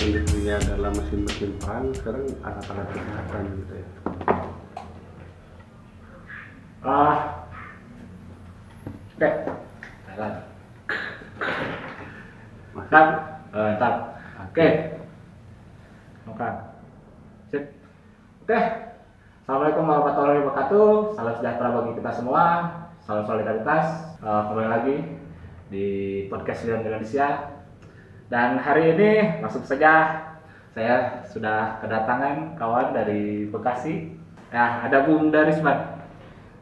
industrinya adalah mesin-mesin perang, sekarang alat-alat kesehatan gitu ya. Oke. Mantap. Mantap. Oke. Oke. Sip. Oke. Assalamualaikum warahmatullahi wabarakatuh. Salam sejahtera bagi kita semua. Salam solidaritas. Kembali lagi di podcast Leon Indonesia. Dan hari ini langsung saja saya sudah kedatangan kawan dari Bekasi. Ya, ada Bung Darisman.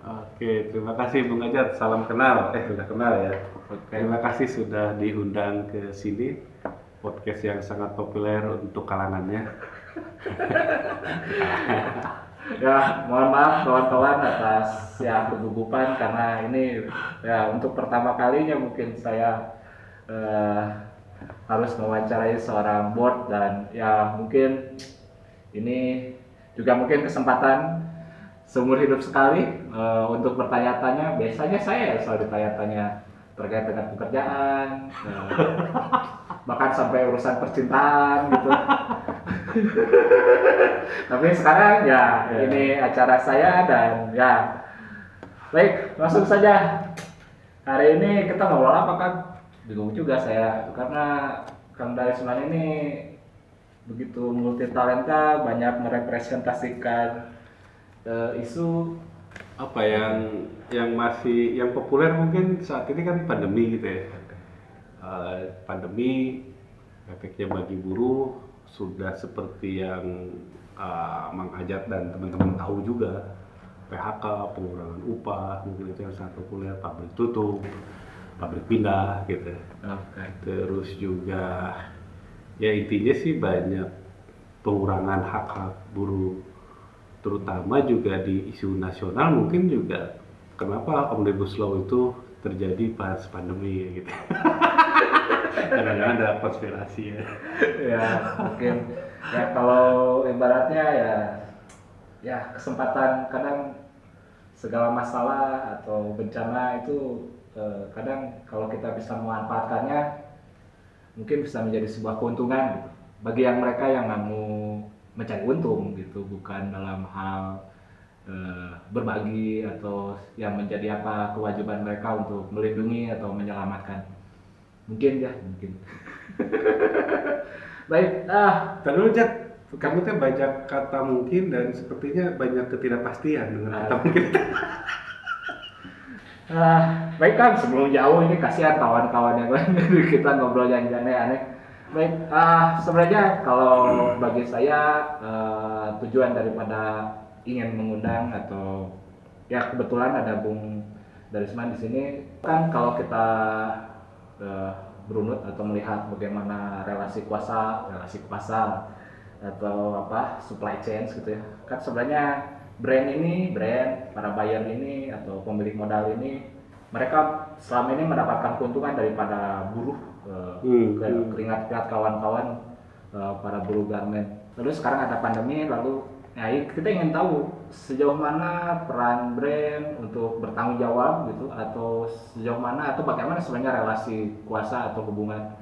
Oke, terima kasih Bung Ajat. Salam kenal. Sudah kenal ya. Oke. Terima kasih sudah diundang ke sini. Podcast yang sangat populer untuk kalangannya. Ya, mohon maaf kawan-kawan atas ya kegugupan karena ini ya untuk pertama kalinya mungkin saya harus mewawancarai seorang board dan ya mungkin ini juga mungkin kesempatan seumur hidup sekali untuk bertanya-tanya. Biasanya saya selalu ditanya-tanya terkait dengan pekerjaan, bahkan sampai urusan percintaan gitu. Tapi sekarang ya ini acara saya dan ya baik, langsung saja. Hari ini kita ngobrol apa kan? Bingung juga saya karena Kang Darisman ini begitu multi talenta, banyak merepresentasikan isu Apa yang masih yang populer mungkin saat ini kan pandemi gitu ya. Pandemi efeknya bagi buruh sudah seperti yang Mang Ajat dan teman-teman tahu juga, PHK, pengurangan upah, mungkin itu yang sangat populer, pabrik tutup, pabrik pindah gitu. Oke. Terus juga ya intinya sih banyak pengurangan hak-hak buruh, terutama juga di isu nasional. Mungkin juga kenapa Omnibus Law itu terjadi pas pandemi gitu. Kadang-kadang ada konspirasi ya. Ya mungkin ya kalau ibaratnya ya kesempatan kadang segala masalah atau bencana itu kadang kalau kita bisa memanfaatkannya mungkin bisa menjadi sebuah keuntungan gitu bagi yang mereka yang nggak mau mencari untung gitu, bukan dalam hal berbagi atau yang menjadi apa kewajiban mereka untuk melindungi atau menyelamatkan. Mungkin. Baik, Terus Jat, kamu teh banyak kata mungkin dan sepertinya banyak ketidakpastian dengan kata mungkin. baik kan sebelum jauh ini kasihan kawan-kawan yang lain kita ngobrol yang aneh-aneh. Baik, sebenarnya kalau bagi saya tujuan daripada ingin mengundang atau ya kebetulan ada Bung Darisman di sini kan kalau kita berunut atau melihat bagaimana relasi kuasa, relasi pasar atau apa supply chain gitu ya. Kan sebenarnya brand para buyer ini atau pemilik modal ini mereka selama ini mendapatkan keuntungan daripada buruh keringat-keringat kawan-kawan para buruh garment. Lalu sekarang ada pandemi, lalu ya kita ingin tahu sejauh mana peran brand untuk bertanggung jawab gitu, atau sejauh mana atau bagaimana sebenarnya relasi kuasa atau hubungan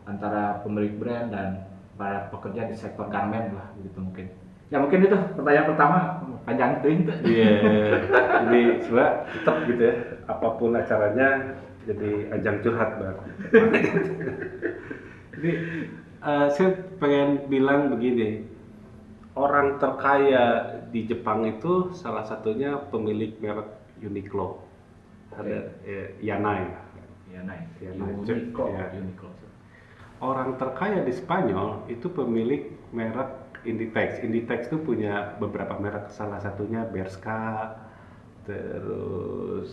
antara pemilik brand dan para pekerja di sektor garment lah gitu mungkin. Ya mungkin itu pertanyaan pertama, panjang itu. Iya, ini sebenarnya tetap gitu ya, apapun acaranya jadi ajang curhat banget. Jadi saya pengen bilang begini, orang terkaya di Jepang itu salah satunya pemilik merek Uniqlo. Ada Yanai. Uniqlo. Orang terkaya di Spanyol itu pemilik merek Inditex. Inditex itu punya beberapa merek, salah satunya Bershka. Terus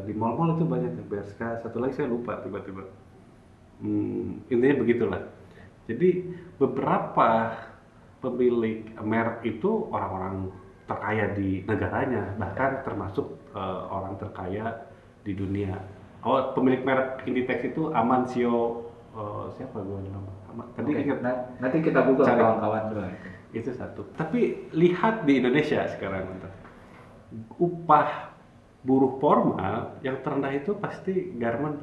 di mall-mall itu banyak Bershka. Satu lagi saya lupa tiba-tiba. Intinya begitulah. Jadi beberapa pemilik merek itu orang-orang terkaya di negaranya, bahkan termasuk orang terkaya di dunia. Pemilik merek Inditex itu Amancio, siapa gue nama? Tadi ingat. Nanti kita google kawan-kawan juga. Itu satu. Tapi lihat di Indonesia sekarang, upah buruh formal yang terendah itu pasti garment,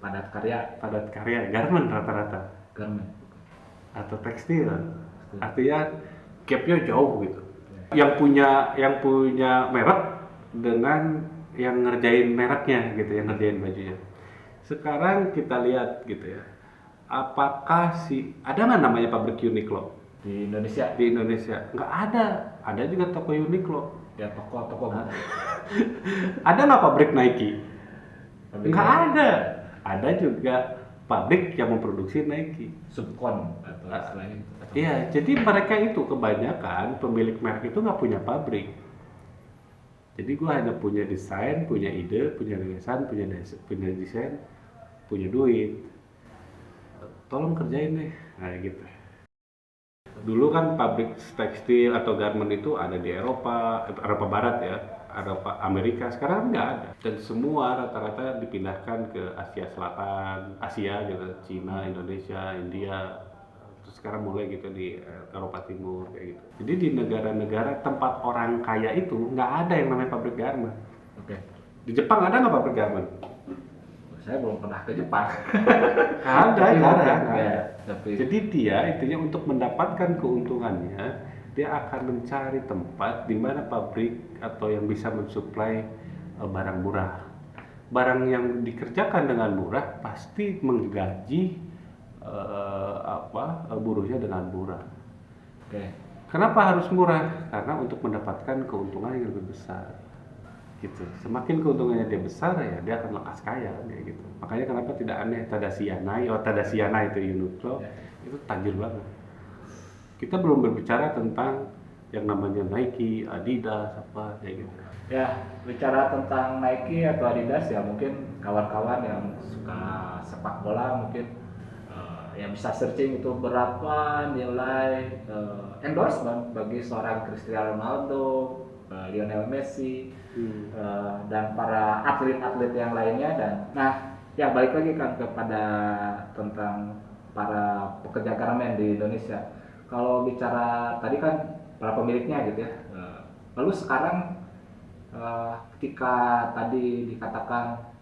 padat karya garment rata-rata. garment. atau tekstil. Artinya gapnya jauh gitu. Yang punya merek dengan yang ngerjain mereknya gitu, yang ngerjain bajunya. Sekarang kita lihat gitu ya, apakah ada nggak namanya pabrik Uniqlo Di Indonesia di Indonesia? Nggak ada. Ada juga toko Uniqlo. ya toko-toko Ada nggak pabrik Nike? pabrik Nggak Nike. ada. Ada juga pabrik yang memproduksi Nike. Subkon atau istilahnya gitu. Iya, jadi mereka itu kebanyakan pemilik merek itu nggak punya pabrik. Jadi gua hanya punya desain, punya ide, punya gagasan, punya desain, punya duit. Tolong kerjain deh, nah gitu. Dulu kan pabrik tekstil atau garment itu ada di Eropa Barat ya, Eropa Amerika. Sekarang nggak ada. Dan semua rata-rata dipindahkan ke Asia Selatan, Asia gitu, Cina, Indonesia, India. Terus sekarang mulai gitu di Eropa Timur kayak gitu. Jadi di negara-negara tempat orang kaya itu nggak ada yang namanya pabrik garment. Oke. Di Jepang ada nggak pabrik garment? Saya belum pernah ke Jepang. Ada, jarang. Ya, tapi Jadi dia intinya untuk mendapatkan keuntungannya, dia akan mencari tempat di mana pabrik atau yang bisa mensuplai barang murah. Barang yang dikerjakan dengan murah pasti menggaji buruhnya dengan murah. oke. Kenapa harus murah? Karena untuk mendapatkan keuntungan yang lebih besar. Gitu. Semakin keuntungannya dia besar ya dia akan lekas kaya kayak gitu. Makanya kenapa tidak aneh Tadasiana itu Uniqlo itu tajir banget. Kita belum berbicara tentang yang namanya Nike, Adidas apa kayak gitu. Ya, bicara tentang Nike atau Adidas ya mungkin kawan-kawan yang suka sepak bola mungkin yang bisa searching itu berapa nilai endorsement bagi seorang Cristiano Ronaldo, Lionel Messi, dan para atlet-atlet yang lainnya. Dan nah ya balik lagi kan kepada tentang para pekerja garmen di Indonesia. Kalau bicara tadi kan para pemiliknya gitu ya, lalu sekarang ketika tadi dikatakan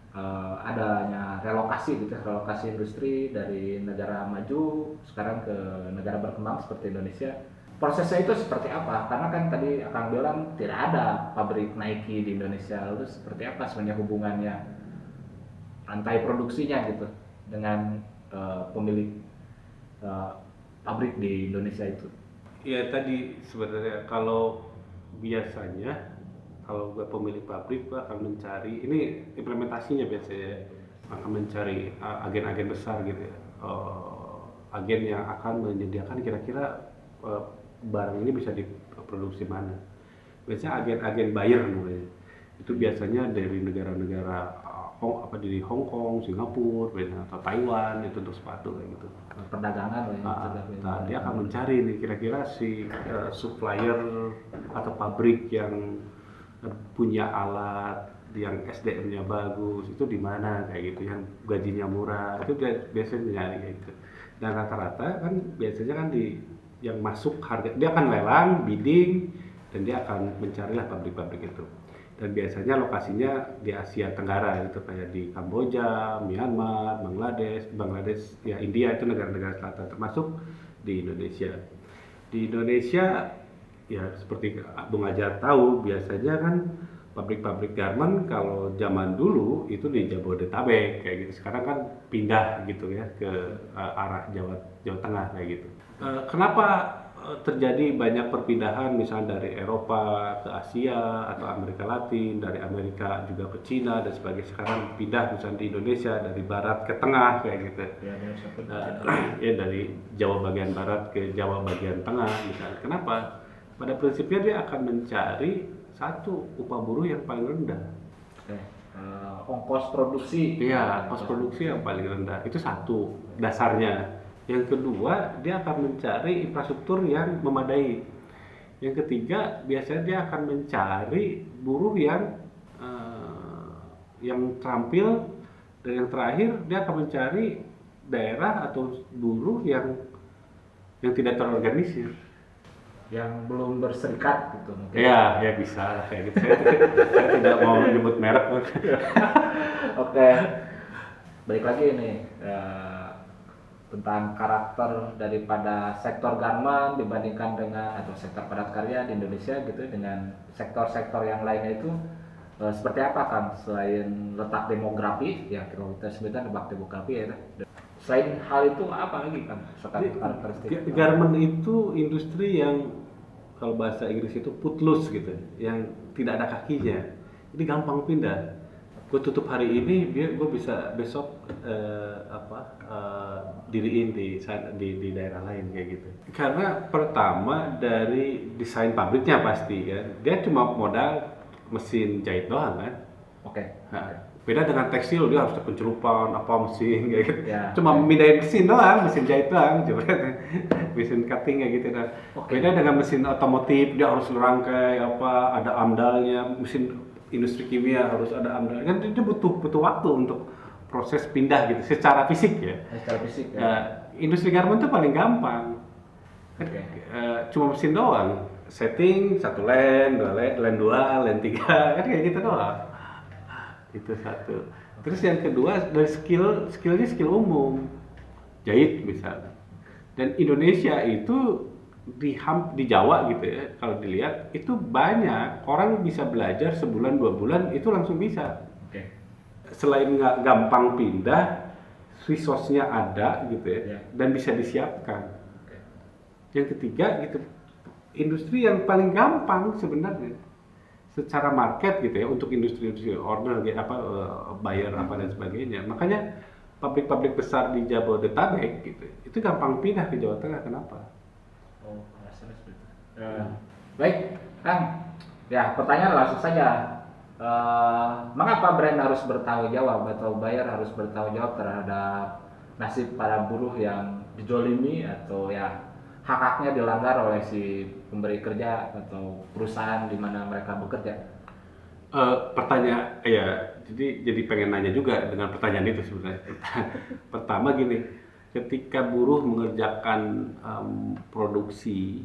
adanya relokasi gitu, relokasi industri dari negara maju sekarang ke negara berkembang seperti Indonesia, prosesnya itu seperti apa? Karena kan tadi Akang bilang tidak ada pabrik Nike di Indonesia, lalu seperti apa sebenarnya hubungannya rantai produksinya gitu dengan pemilik pabrik di Indonesia itu? Ya tadi sebenarnya kalau biasanya kalau gue pemilik pabrik gue akan mencari ini implementasinya biasanya akan mencari agen-agen besar gitu ya, agen yang akan menyediakan kira-kira barang ini bisa diproduksi mana. Biasanya agen-agen buyer namanya. Itu biasanya dari negara-negara di Hong Kong, Singapura, atau Taiwan itu untuk sepatu kayak gitu. Perdagangan lah ya. Dia akan mencari nih kira-kira si supplier atau pabrik yang punya alat yang SDM-nya bagus itu di mana kayak gitu, yang gajinya murah itu dia biasanya nyari kayak gitu. Dan rata-rata kan biasanya kan yang masuk harga dia akan lelang, bidding, dan dia akan mencarilah pabrik-pabrik itu. Dan biasanya lokasinya di Asia Tenggara gitu, kayak di Kamboja, Myanmar, Bangladesh ya, India itu negara-negara selatan, termasuk di Indonesia. Di Indonesia ya seperti Bung Ajar tahu, biasanya kan pabrik-pabrik garment kalau zaman dulu itu di Jabodetabek kayak gitu. Sekarang kan pindah gitu ya ke arah Jawa Tengah kayak gitu. Kenapa terjadi banyak perpindahan misalnya dari Eropa ke Asia atau Amerika Latin, dari Amerika juga ke Cina dan sebagainya. Sekarang pindah misalnya di Indonesia dari barat ke tengah kayak gitu. Ya dari Jawa bagian barat ke Jawa bagian tengah misalnya. Kenapa? Pada prinsipnya dia akan mencari satu upah buruh yang paling rendah. Ongkos produksi. Iya, ongkos produksi yang paling rendah itu satu dasarnya. Yang kedua, dia akan mencari infrastruktur yang memadai. Yang ketiga, biasanya dia akan mencari buruh yang terampil. Dan yang terakhir, dia akan mencari daerah atau buruh yang tidak terorganisir. Yang belum berserikat gitu mungkin. Ya bisa lah kayak gitu. Saya tidak mau menyebut merek. Oke. Balik lagi nih tentang karakter daripada sektor garment dibandingkan dengan atau sektor padat karya di Indonesia gitu dengan sektor-sektor yang lainnya itu seperti apa Kang, selain letak demografi ya kita sebutkan letak demografi ya, selain hal itu apa lagi Kang karakteristik Garment itu industri yang kalau bahasa Inggris itu footloose gitu, yang tidak ada kakinya, jadi gampang pindah. Gue tutup hari ini, gue bisa besok diriin di daerah lain kayak gitu. Karena pertama dari desain pabriknya pasti kan, dia cuma modal mesin jahit doang kan. Oke. Nah, beda dengan tekstil, dia harus ada pencelupan apa mesin kayak gitu. Ya, Cuma mindahin mesin doang, mesin jahit doang, coba mesin cutting kayak gitu. Nah, beda dengan mesin otomotif, dia harus ngerangkai apa, ada amdalnya. Mesin industri kimia harus ada amdal, kan itu butuh waktu untuk proses pindah gitu secara fisik ya. Secara fisik ya. Industri garment itu paling gampang. Okay. Cuma mesin doang, setting satu lane, dua lane 3, kan kayak gitu doang. Itu satu. Terus yang kedua dari skillnya skill umum, jahit misalnya. Dan Indonesia itu di Jawa gitu ya, kalau dilihat itu banyak orang bisa belajar sebulan 2 bulan itu langsung bisa. Okay. Selain nggak gampang pindah, resource-nya ada gitu ya, dan bisa disiapkan. Okay. Yang ketiga gitu, industri yang paling gampang sebenarnya secara market gitu ya untuk industri order gitu, buyer apa dan sebagainya. Makanya pabrik-pabrik besar di Jabodetabek gitu, itu gampang pindah ke Jawa Tengah. Kenapa? Oh, alasannya seperti itu. Baik, Kang. Ya, pertanyaan langsung saja. Mengapa brand harus bertanggung jawab atau buyer harus bertanggung jawab terhadap nasib para buruh yang dijolimi atau ya hak-haknya dilanggar oleh si pemberi kerja atau perusahaan di mana mereka bekerja? Pertanyaan, ya, jadi pengen nanya juga dengan pertanyaan itu sebenarnya. Pertama gini, ketika buruh mengerjakan produksi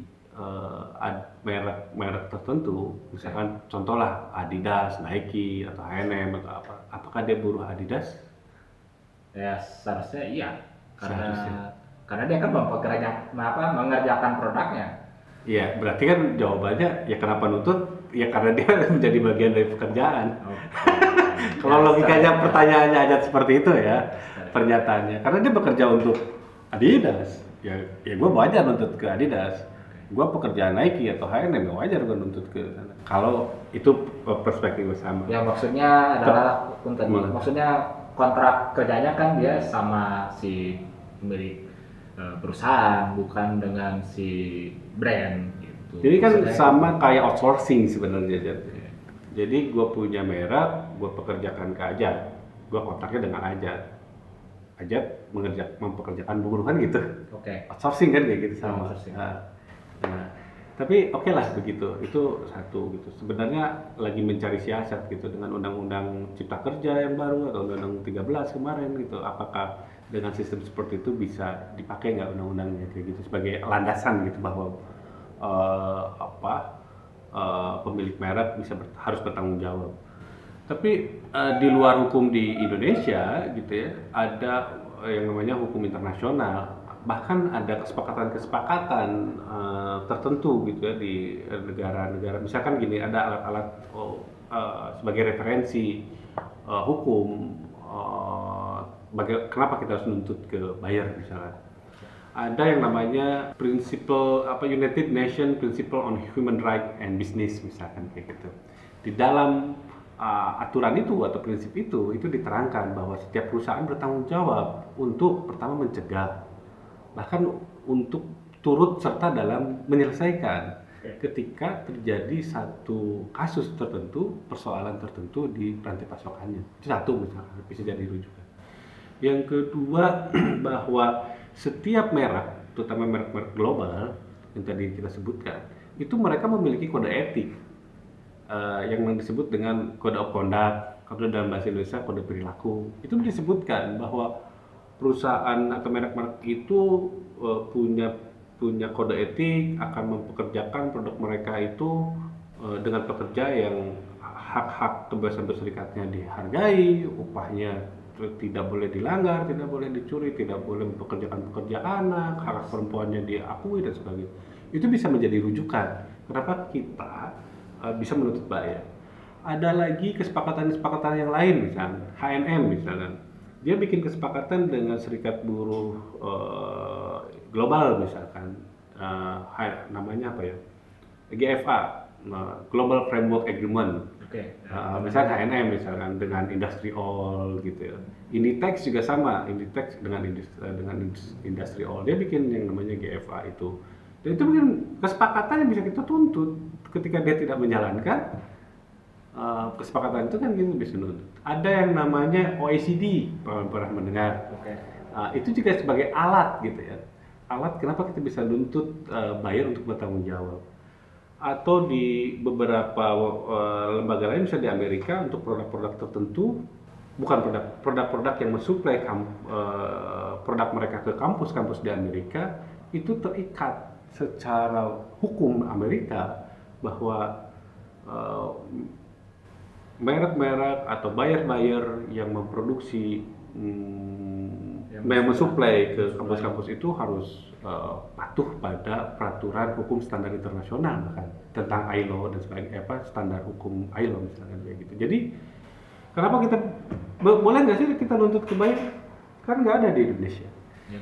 merek tertentu, misalkan contohlah Adidas, Nike atau H&M atau apa, apakah dia buruh Adidas? Ya seharusnya iya, Seharusnya. karena dia kan mengerjakan produknya. Iya, berarti kan jawabannya ya kenapa nuntut? Ya karena dia menjadi bagian dari pekerjaan. Kalau logikanya pertanyaannya aja seperti itu ya, pernyataannya. Karena dia bekerja untuk Adidas, ya gue wajar nuntut ke Adidas. Gue pekerjaan Nike atau H&M, ya wajar gue nuntut ke sana. Kalau itu perspektif sama. Ya maksudnya adalah maksudnya kontrak kerjanya kan dia sama si pemilik perusahaan, bukan dengan si brand gitu. Jadi kan maksudnya, sama kayak outsourcing sebenarnya. Jadi gue punya merek, gue pekerjakan ke Ajat, gue kontraknya dengan Ajat. Ajat mempekerjakan buruh kan gitu. Oke. Outsourcing kan kayak gitu sama. Outsourcing. Nah, tapi oke lah begitu. Itu satu gitu. Sebenarnya lagi mencari siasat gitu dengan undang-undang Cipta Kerja yang baru atau undang-undang 13 kemarin gitu. Apakah dengan sistem seperti itu bisa dipakai nggak undang-undangnya kayak gitu sebagai landasan gitu bahwa pemilik merek harus bertanggung jawab. Tapi di luar hukum di Indonesia gitu ya, ada yang namanya hukum internasional. Bahkan ada kesepakatan-kesepakatan tertentu gitu ya di negara-negara. Misalkan gini, ada alat-alat sebagai referensi hukum. Kenapa kita harus nuntut ke buyer misalnya? Ada yang namanya United Nations Principle on Human Rights and Business misalkan kayak gitu. Di dalam aturan itu atau prinsip itu diterangkan bahwa setiap perusahaan bertanggung jawab untuk pertama mencegah, bahkan untuk turut serta dalam menyelesaikan ketika terjadi satu kasus tertentu, persoalan tertentu di rantai pasokannya. Itu satu misalnya bisa jadi rujukan. Yang kedua bahwa setiap merek, terutama merek-merek global yang tadi kita sebutkan, itu mereka memiliki kode etik yang disebut dengan kode of conduct, kalau dalam bahasa Indonesia kode perilaku. Itu disebutkan bahwa perusahaan atau merek-merek itu punya kode etik, akan mempekerjakan produk mereka itu dengan pekerja yang hak-hak kebebasan berserikatnya dihargai, upahnya tidak boleh dilanggar, tidak boleh dicuri, tidak boleh mempekerjakan pekerja anak, hak perempuannya diakui dan sebagainya. Itu bisa menjadi rujukan kenapa kita bisa menuntut buyer. Ada lagi kesepakatan-kesepakatan yang lain, misalnya H&M misalnya. Dia bikin kesepakatan dengan serikat buruh global misalkan, namanya apa ya? GFA, Global Framework Agreement. Oke. Misalnya H&M misalkan dengan Industry All gitu ya. Inditex juga sama, Inditex dengan Industry All. Dia bikin yang namanya GFA itu. Dan itu mungkin kesepakatan yang bisa kita tuntut ketika dia tidak menjalankan kesepakatan itu kan kita bisa nuntut. Ada yang namanya OECD, pernah mendengar. Oke. Itu juga sebagai alat gitu ya. Alat kenapa kita bisa nuntut buyer untuk bertanggung jawab. Atau di beberapa lembaga lain, misalnya di Amerika untuk produk-produk tertentu, bukan produk-produk yang mensuplai produk mereka ke kampus-kampus di Amerika, itu terikat secara hukum Amerika bahwa merek-merek atau buyer-buyer yang memproduksi yang mensuplai ke kampus-kampus itu harus patuh pada peraturan hukum standar internasional bahkan tentang ILO dan sebagainya, standar hukum ILO misalkan kayak gitu. Jadi kenapa kita boleh nggak sih kita nuntut ke buyer? Kan nggak ada di Indonesia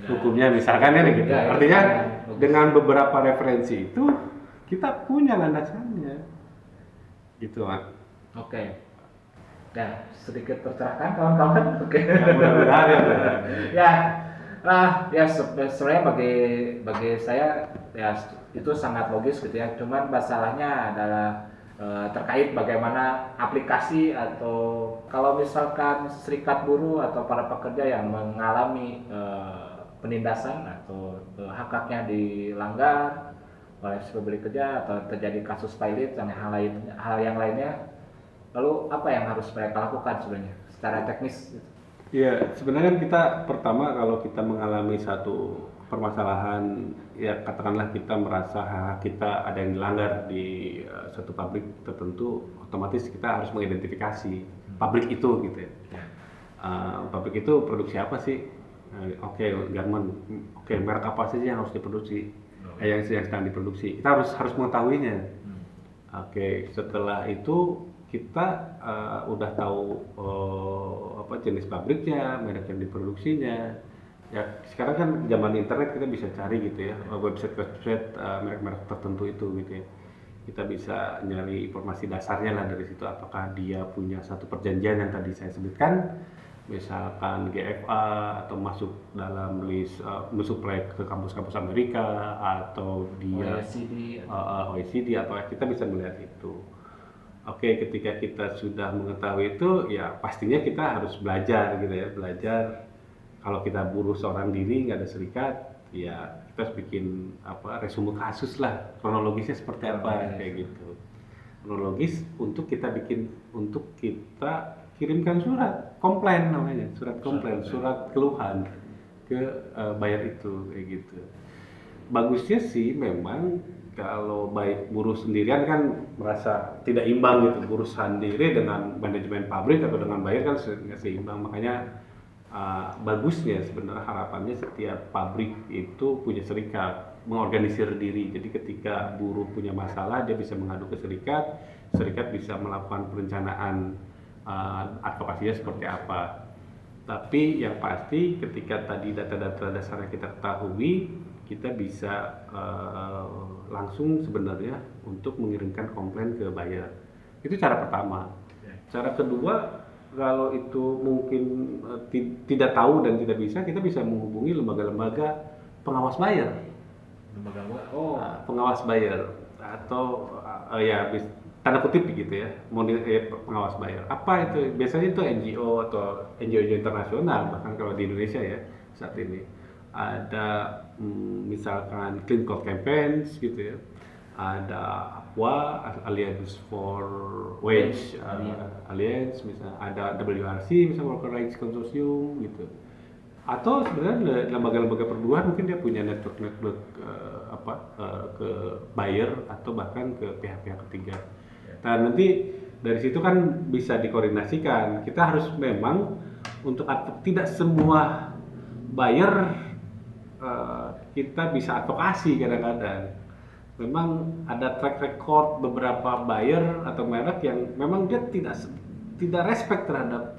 hukumnya misalkan ya gitu. Artinya dengan beberapa referensi itu kita punya landasannya gitu, Mas. Oke. Nah, sedikit tercerahkan kawan-kawan. Oke. Mudah-mudahan ya. Ya sebenarnya bagi saya ya itu sangat logis gitu ya. Cuman masalahnya adalah terkait bagaimana aplikasi atau kalau misalkan serikat buruh atau para pekerja yang mengalami penindasan atau hak-haknya dilanggar oleh si pemberi kerja atau terjadi kasus pilot dan hal yang lainnya, lalu apa yang harus mereka lakukan sebenarnya secara teknis? Iya, sebenarnya kita pertama kalau kita mengalami satu permasalahan, ya katakanlah kita merasa hak kita ada yang dilanggar di suatu pabrik tertentu, otomatis kita harus mengidentifikasi pabrik itu gitu ya. Pabrik itu produksi apa sih? Oke, garment. Oke, merek apa saja yang harus diproduksi? Yang sedang diproduksi. Kita harus mengetahuinya. Oke, setelah itu kita udah tahu jenis pabriknya, merek yang diproduksinya. Ya sekarang kan zaman internet kita bisa cari gitu ya, website merek-merek tertentu itu gitu ya. Kita bisa nyari informasi dasarnya lah dari situ, apakah dia punya satu perjanjian yang tadi saya sebutkan, misalkan GFA atau masuk dalam list mensuplai ke kampus-kampus Amerika atau dia OECD atau kita bisa melihat itu. Oke, ketika kita sudah mengetahui itu, ya pastinya kita harus belajar gitu ya, belajar. Kalau kita buruh seorang diri, nggak ada serikat, ya kita harus bikin resume kasus lah, kronologisnya seperti apa kayak gitu. Kronologis untuk kita kirimkan surat komplain namanya, surat komplain, surat keluhan ke buyer itu kayak gitu. Bagusnya sih memang kalau baik buruh sendirian kan merasa tidak imbang gitu, buruh sendiri dengan manajemen pabrik atau dengan buyer kan nggak seimbang. Makanya bagusnya sebenarnya harapannya setiap pabrik itu punya serikat, mengorganisir diri. Jadi ketika buruh punya masalah dia bisa mengadu ke serikat, serikat bisa melakukan perencanaan advokasinya seperti apa. Tapi yang pasti ketika tadi data-data dasarnya kita ketahui, kita bisa langsung sebenarnya untuk mengirimkan komplain ke buyer. Itu cara pertama. Cara kedua, kalau itu mungkin tidak tahu dan tidak bisa, kita bisa menghubungi lembaga-lembaga pengawas buyer. Pengawas buyer atau tanda kutip gitu ya, pengawas buyer. Apa itu? Biasanya itu NGO atau NGO internasional, bahkan kalau di Indonesia ya saat ini ada misalkan Clean Code Campaigns gitu ya, ada APWA, Alliance for Wage Alliance, misalnya ada WRC, misalnya Worker Rights Consortium gitu. Atau sebenarnya lembaga-lembaga perburuhan mungkin dia punya network ke buyer atau bahkan ke pihak-pihak ketiga. Nah nanti dari situ kan bisa dikoordinasikan. Kita harus memang untuk tidak semua buyer kita bisa advokasi kadang-kadang. Memang ada track record beberapa buyer atau merek yang memang dia tidak respect terhadap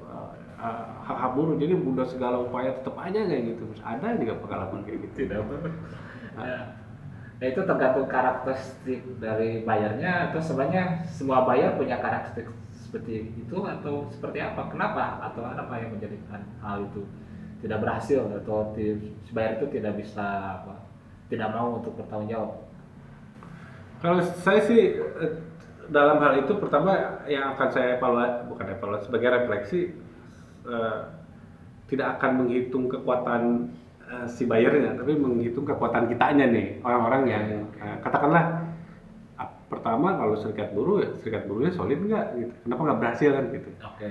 hak buruh, jadi udah segala upaya tetap aja kayak gitu. Ada juga pengalaman kayak gitu. Tidak apa. Ya. Nah, itu tergantung karakteristik dari bayarnya, atau sebenarnya semua bayar punya karakteristik seperti itu atau seperti apa? Kenapa atau apa yang menjadikan hal itu tidak berhasil atau si bayar itu tidak bisa tidak mau untuk bertanggung jawab? Kalau saya sih dalam hal itu pertama yang akan saya evaluasi sebagai refleksi, tidak akan menghitung kekuatan si bayarnya, tapi menghitung kekuatan kitanya nih, orang-orang yang katakanlah pertama kalau serikat buruhnya solid nggak gitu, kenapa nggak berhasil kan gitu. Oke.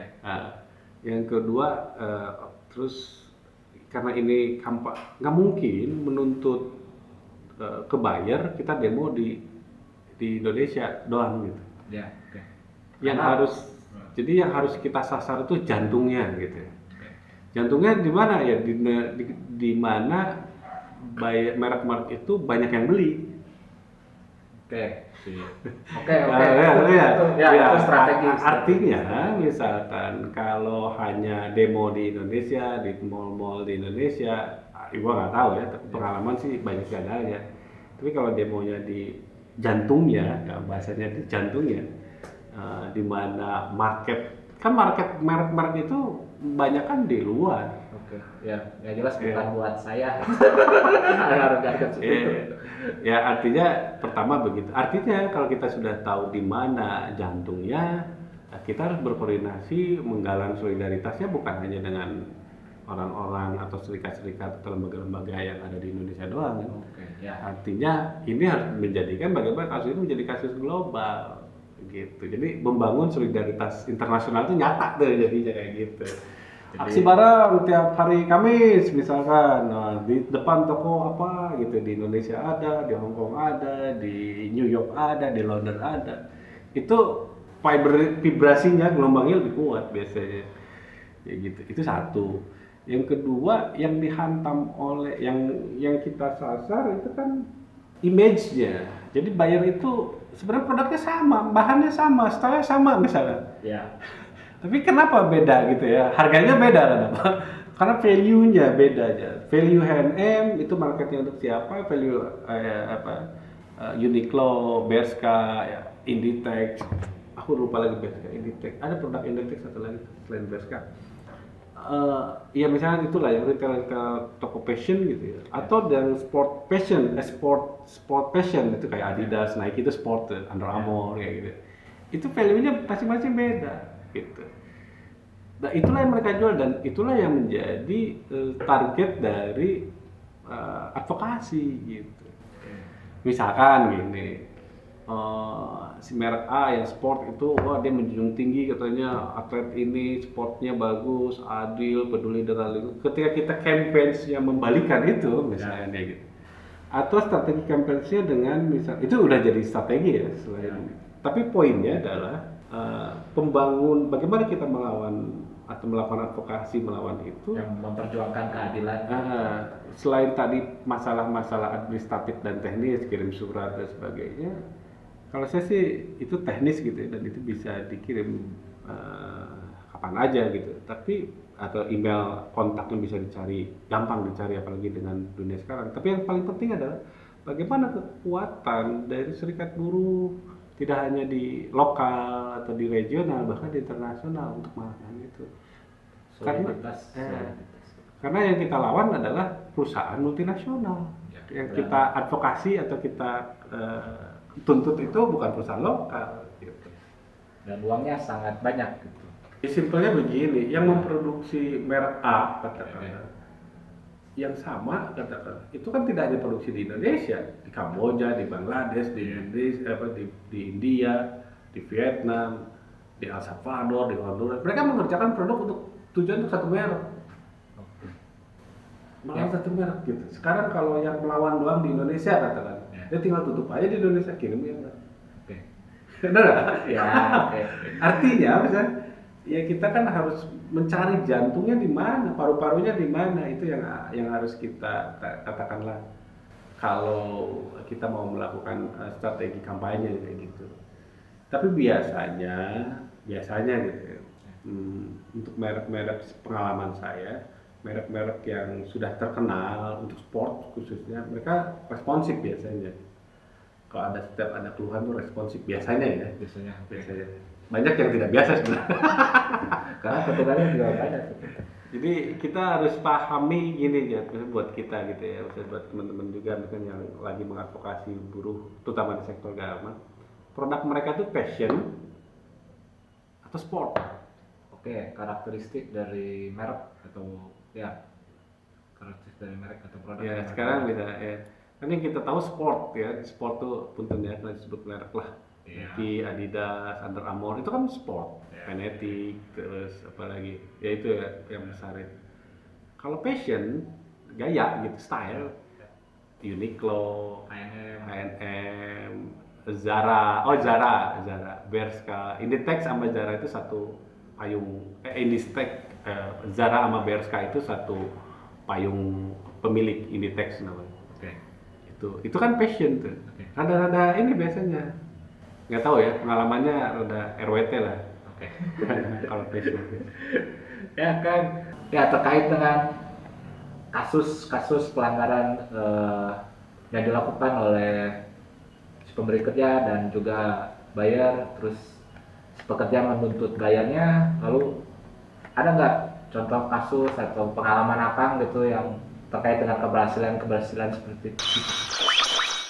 Yang kedua, terus karena ini nggak mungkin menuntut ke buyer kita demo di Indonesia doang gitu. Ya. Oke. Jadi yang harus kita sasar itu jantungnya gitu. Jantungnya di mana ya? Di mana merek-merek itu banyak yang beli. Oke. Itu strategi. Artinya, misalkan kalau hanya demo di Indonesia, di mall-mall di Indonesia, gua nggak tahu ya, tapi pengalaman sih banyak gagalnya. Tapi kalau demonya di jantungnya, ya bahasanya di jantungnya, di mana market merek-merek itu banyak kan di luar. Oke, ya jelas bukan buat saya. Ya artinya pertama begitu. Artinya kalau kita sudah tahu di mana jantungnya, kita harus berkoordinasi menggalang solidaritasnya bukan hanya dengan orang-orang atau serikat-serikat atau lembaga-lembaga yang ada di Indonesia doang. Oke, ya. Artinya ini harus menjadikan bagaimana kasus ini menjadi kasus global gitu. Jadi membangun solidaritas internasional itu nyata tuh jadinya kayak gitu. Aksi bareng tiap hari Kamis misalkan, di depan toko apa gitu, di Indonesia ada, di Hong Kong ada, di New York ada, di London ada. Itu vibrasinya, gelombangnya lebih kuat biasanya. Ya gitu. Itu satu. Yang kedua, yang dihantam oleh yang kita sasar itu kan image-nya. Jadi buyer itu sebenarnya produknya sama, bahannya sama, style-nya sama misalnya. Ya. Tapi kenapa beda gitu ya? Harganya beda kenapa? Karena value-nya beda aja. Value H&M itu marketnya untuk siapa? Value Uniqlo, Bershka, ya, Inditex. Aku lupa lagi Bershka, Inditex. Ada produk Inditex satu lagi selain Bershka. Ya misalnya itulah yang retail toko fashion gitu ya. Atau yang sport fashion itu kayak Adidas, Nike itu sport, Under Armour kayak gitu. Itu value-nya masing-masing beda. Gitu. Nah itulah yang mereka jual dan itulah yang menjadi target dari advokasi gitu. Misalkan gini, si merek A yang sport itu, wah dia menjunjung tinggi katanya atlet ini sportnya bagus, adil, peduli dengan lingkungan. Ketika kita campaign-nya membalikan itu misalnya gitu. Atau strategi campaign-nya dengan misal itu udah jadi strategi ya selain. Tapi poinnya adalah bagaimana kita melawan atau melakukan advokasi melawan itu yang memperjuangkan keadilan. Selain tadi masalah-masalah administratif dan teknis, kirim surat dan sebagainya, kalau saya sih itu teknis gitu ya, dan itu bisa dikirim kapan aja gitu. Tapi atau email kontaknya bisa gampang dicari apalagi dengan dunia sekarang. Tapi yang paling penting adalah bagaimana kekuatan dari serikat buruh tidak hanya di lokal atau di regional, bahkan di internasional untuk melakukan itu. Karena yang kita lawan adalah perusahaan multinasional. Yang kita advokasi atau kita tuntut itu bukan perusahaan lokal. Gitu. Dan uangnya sangat banyak. Gitu. Simpelnya begini, yang memproduksi merek A katakanlah, yang sama katakan itu kan tidak hanya produksi di Indonesia, di Kamboja, di Bangladesh, di Indonesia, di India, di Vietnam, di El Salvador, di Honduras. Mereka mengerjakan produk untuk tujuan untuk satu merek, melawan satu merek gitu. Sekarang kalau yang melawan doang di Indonesia katakan, dia tinggal tutup aja di Indonesia, kirim ya enggak? Benar nggak? Ya. Artinya misalnya ya kita kan harus mencari jantungnya di mana, paru-parunya di mana, itu yang harus kita katakanlah kalau kita mau melakukan strategi kampanye kayak gitu. Tapi biasanya gitu ya, untuk merek-merek pengalaman saya, merek-merek yang sudah terkenal untuk sport khususnya, mereka responsif biasanya. Kalau setiap ada keluhan tuh responsif biasanya ya. Biasanya. Biasanya. Banyak yang tidak biasa sebenarnya. Karena petugasnya juga banyak. Jadi kita harus pahami gini ya, buat kita gitu ya, buat teman-teman juga mungkin yang lagi mengadvokasi buruh, terutama di sektor garment, produk mereka itu passion atau sport. Oke, karakteristik dari merek atau ya karakteristik dari merek atau produk. Ya sekarang bisa ya. Kan yang kita tahu sport ya, sport tuh punten ya, kalau disebut merek lah. Iya. Nike, Adidas, Under Armour itu kan sport. Iya. Kinetic, terus apa lagi? Ya itu ya yang besarin. Kalau fashion, gaya gitu, style, Uniqlo, H&M, Zara, Bershka, Inditex sama Zara itu satu payung. Inditex, Zara sama Bershka itu satu payung pemilik Inditex namanya. Oke. Itu kan passion tuh. Oke. Rada-rada ini biasanya. Nggak tahu ya, pengalamannya rada RWT lah. Oke. Kalau passion. Ya kan, ya terkait dengan kasus-kasus pelanggaran yang dilakukan oleh si pemberi kerja dan juga buyer, terus si pekerja menuntut bayarnya, lalu ada nggak contoh kasus atau pengalaman Akang gitu yang terkait dengan keberhasilan seperti itu?